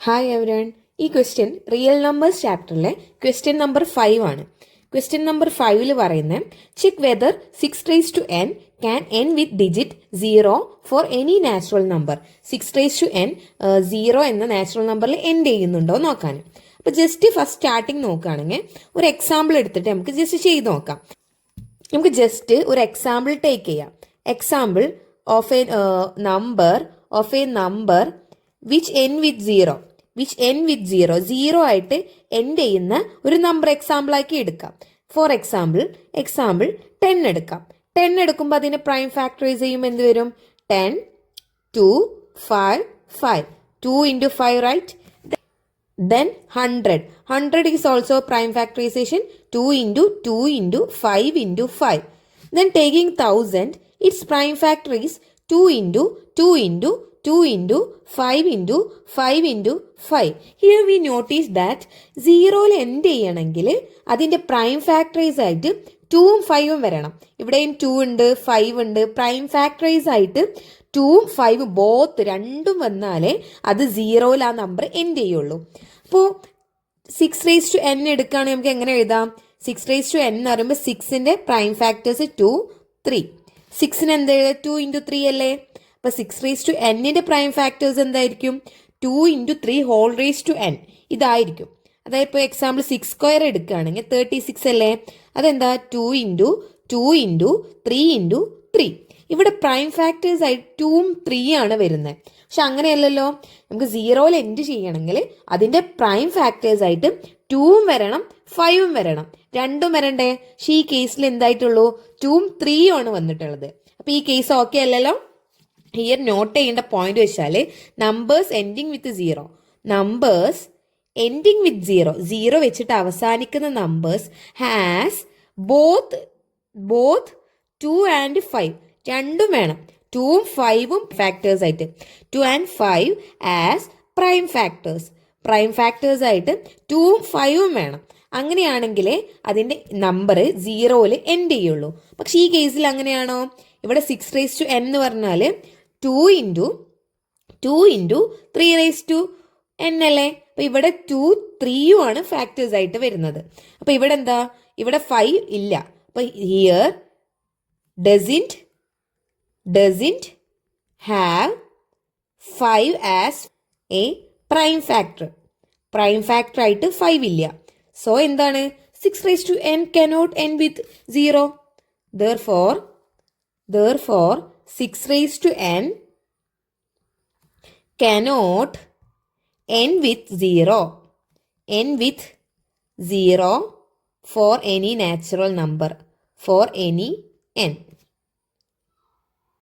Hi everyone. ഈ question real numbers ചാപ്റ്ററിലെ question number 5 ആണ്. ക്വസ്റ്റ്യൻ നമ്പർ 5 പറയുന്നത് check whether 6n can end with digit 0 for any natural number. 6n 0 എന്ന natural നമ്പറിൽ end ചെയ്യുന്നുണ്ടോ നോക്കാൻ. അപ്പോൾ ജസ്റ്റ് ഫസ്റ്റ് സ്റ്റാർട്ടിങ് നോക്കുകയാണെങ്കിൽ ഒരു എക്സാമ്പിൾ എടുത്തിട്ട് നമുക്ക് ജസ്റ്റ് ചെയ്ത് നോക്കാം. നമുക്ക് ജസ്റ്റ് ഒരു എക്സാമ്പിൾ ടേക്ക് ചെയ്യാം. Example of A number which N with 0 zero ആയിട്ട് എൻഡ് ചെയ്യുന്ന ഒരു നമ്പർ എക്സാമ്പിൾ ആക്കി എടുക്കാം. ഫോർ എക്സാമ്പിൾ 10 എടുക്കാം. 10 എടുക്കുമ്പോൾ അതിനെ പ്രൈം ഫാക്ടറൈസ് ചെയ്യുമ്പോൾ എന്ത് വരും? 10, 2, 5, 5. 2 into 5, right? Then 100 is also prime factorization. 2 into 5 into 5. Then taking 1000, its prime factor is 2 into 5 into 5 into 5. Here we notice that 0യിൽ എൻഡ് ചെയ്യണമെങ്കിൽ അതിൻ്റെ പ്രൈം ഫാക്ടറൈസ് ആയിട്ട് 2ഉം 5ഉം വരണം. ഇവിടെയും 2 ഉണ്ട് 5 ഉണ്ട്. പ്രൈം ഫാക്ടറൈസ് ആയിട്ട് 2ഉം 5ഉം ബോത്ത് രണ്ടും വന്നാലേ അത് 0യിൽ ആ നമ്പർ എൻഡ് ചെയ്യുള്ളൂ. അപ്പോൾ 6n എടുക്കുകയാണെങ്കിൽ നമുക്ക് എങ്ങനെ എഴുതാം? 6n എന്ന് പറയുമ്പോൾ 6ന്റെ പ്രൈം ഫാക്ടേഴ്സ് 2, 3. 6ന് എന്താ എഴുതുക? 2 into 3 അല്ലേ? അപ്പോൾ 6n പ്രൈം ഫാക്ടേഴ്സ് എന്തായിരിക്കും? 2 into 3 whole raise to n ഇതായിരിക്കും. അതായത് ഇപ്പോൾ എക്സാമ്പിൾ 6² എടുക്കുകയാണെങ്കിൽ 36 അല്ലേ? അതെന്താ? 2 into 3 into 3. ഇവിടെ പ്രൈം ഫാക്ടേഴ്സ് ആയി 2ഉം 3 ആണ് വരുന്നത്. പക്ഷെ അങ്ങനെയല്ലല്ലോ. നമുക്ക് 0യിൽ എൻഡ് ചെയ്യണമെങ്കിൽ അതിൻ്റെ പ്രൈം ഫാക്ടേഴ്സ് ആയിട്ട് 2ഉം വരണം 5ഉം വരണം. രണ്ടും വരണ്ടേ? പക്ഷേ ഈ കേസിൽ എന്തായിട്ടുള്ളൂ? 2ഉം 3ഉം ആണ് വന്നിട്ടുള്ളത്. അപ്പോൾ ഈ കേസ് ഓക്കെ അല്ലല്ലോ. ഹിയർ നോട്ട് ചെയ്യേണ്ട പോയിന്റ് വെച്ചാൽ നമ്പേഴ്സ് എൻഡിങ് വിത്ത് 0. നമ്പേഴ്സ് എൻഡിങ് വിത്ത് 0 വെച്ചിട്ട് അവസാനിക്കുന്ന നമ്പേഴ്സ് ഹാസ് ബോത്ത് 2 and 5 രണ്ടും വേണം. 2ഉം 5ഉം ഫാക്ടേഴ്സ് ആയിട്ട് 2 and 5 ആസ് പ്രൈം ഫാക്ടേഴ്സ് ആയിട്ട് 2ഉം 5ഉം വേണം. അങ്ങനെയാണെങ്കിലേ അതിൻ്റെ നമ്പർ 0യിൽ എൻഡ് ചെയ്യുള്ളൂ. പക്ഷെ ഈ കേസിൽ അങ്ങനെയാണോ? ഇവിടെ 6n എന്ന് പറഞ്ഞാൽ 2 into 3n അല്ലേ? അപ്പോൾ ഇവിടെ 2, 3ഉം ആണ് ഫാക്ടേഴ്സ് ആയിട്ട് വരുന്നത്. അപ്പോൾ ഇവിടെ എന്താ? ഇവിടെ 5 ഇല്ല. അപ്പോൾ here doesn't have 5 as a prime factor. Prime factor ആയിട്ട് 5 ഇല്ല. സോ എന്താണ്? 6n cannot end with 0. Therefore 6n cannot end with 0 for any natural number, for any n.